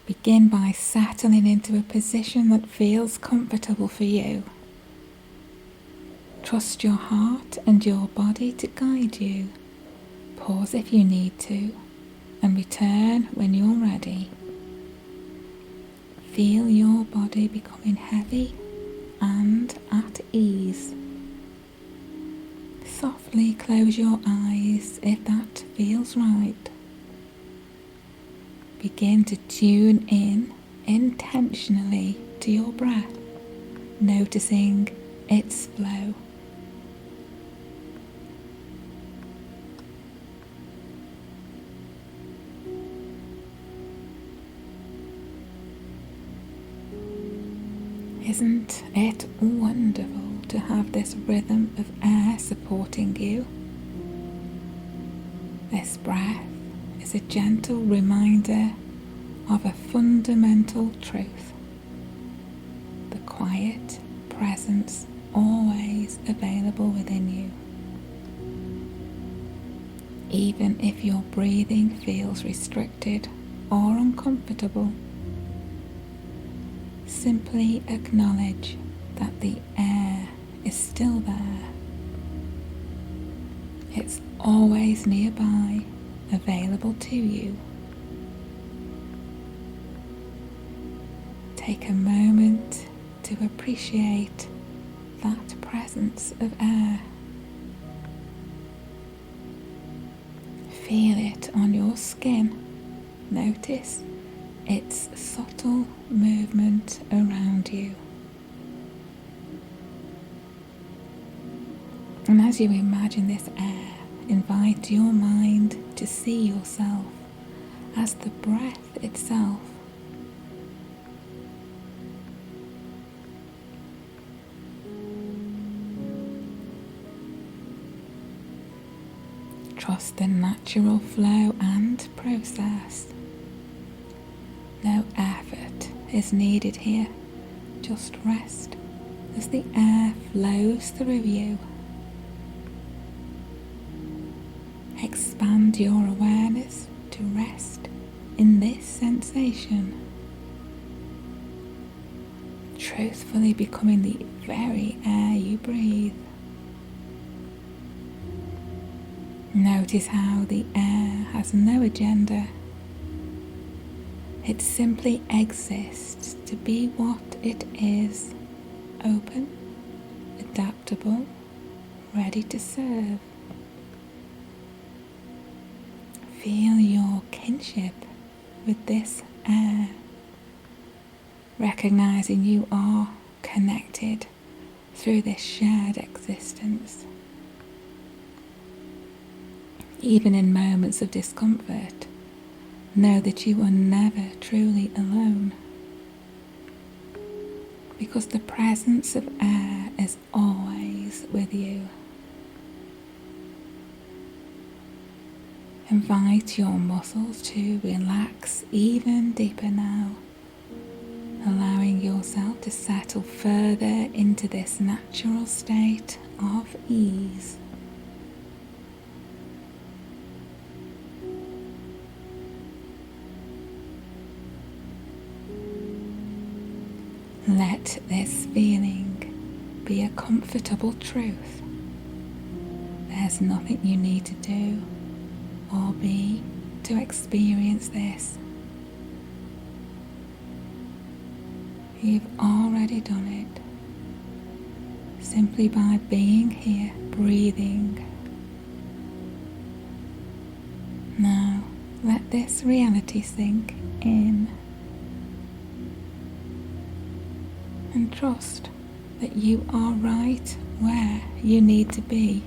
Begin by settling into a position that feels comfortable for you. Trust your heart and your body to guide you. Pause if you need to, and return when you're ready. Feel your body becoming heavy and at ease. Softly close your eyes if that feels right. Begin to tune in intentionally to your breath, noticing its flow. Isn't it wonderful to have this rhythm of air supporting you? This breath is a gentle reminder of a fundamental truth. The quiet presence always available within you. Even if your breathing feels restricted or uncomfortable, simply acknowledge that the air is still there. It's always nearby, available to you. Take a moment to appreciate that presence of air. Feel it on your skin. Notice its subtle movement around you. And as you imagine this air, invite your mind to see yourself as the breath itself. Trust the natural flow and process. No effort is needed here. Just rest as the air flows through you. Expand your awareness to rest in this sensation, truthfully becoming the very air you breathe. Notice how the air has no agenda. It simply exists to be what it is, open, adaptable, ready to serve. Feel your kinship with this air, recognizing you are connected through this shared existence. Even in moments of discomfort, know that you are never truly alone, because the presence of air is always with you. Invite your muscles to relax even deeper now, allowing yourself to settle further into this natural state of ease. Let this feeling be a comfortable truth. There's nothing you need to do or be to experience this. You've already done it, simply by being here, breathing. Now, let this reality sink in. And trust that you are right where you need to be.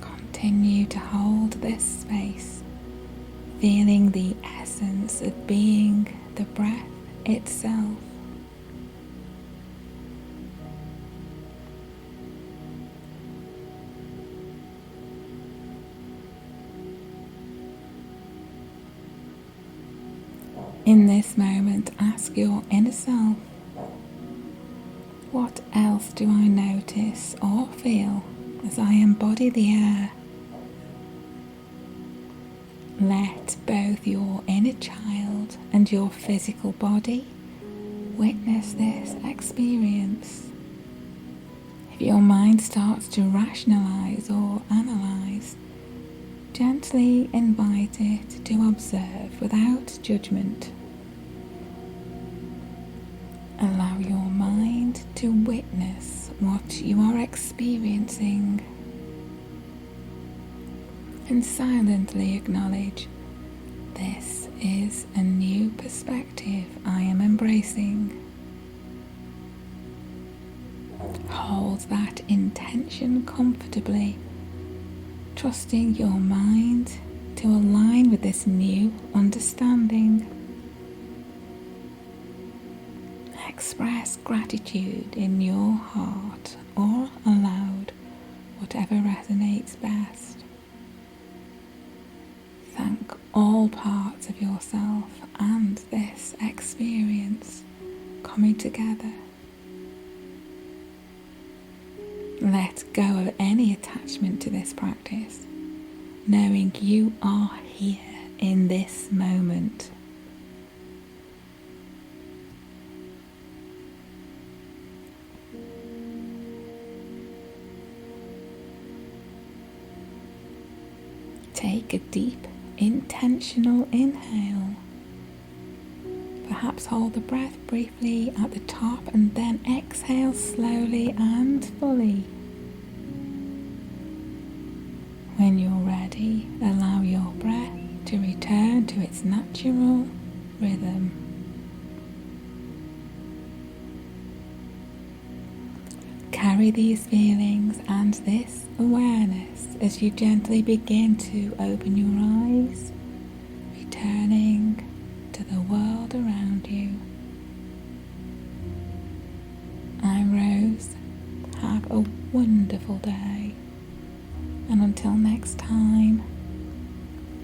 Continue to hold this space, feeling the essence of being the breath itself. In this moment, ask your inner self, what else do I notice or feel as I embody the air? Let both your inner child and your physical body witness this experience. If your mind starts to rationalize or analyze, gently invite it to observe without judgment. Allow your mind to witness what you are experiencing and silently acknowledge, this is a new perspective I am embracing. Hold that intention comfortably, trusting your mind to align with this new understanding. Express gratitude in your heart or aloud, whatever resonates best. Thank all parts of yourself and this experience coming together. Let go of any attachment to this practice, knowing you are here in this moment. Take a deep, intentional inhale. Perhaps hold the breath briefly at the top and then exhale slowly and fully. When you're ready, allow your breath to return to its natural rhythm. Carry these feelings and this awareness as you gently begin to open your eyes, returning to the world around you. I'm Rose. Have a wonderful day. And until next time,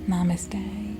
Namaste.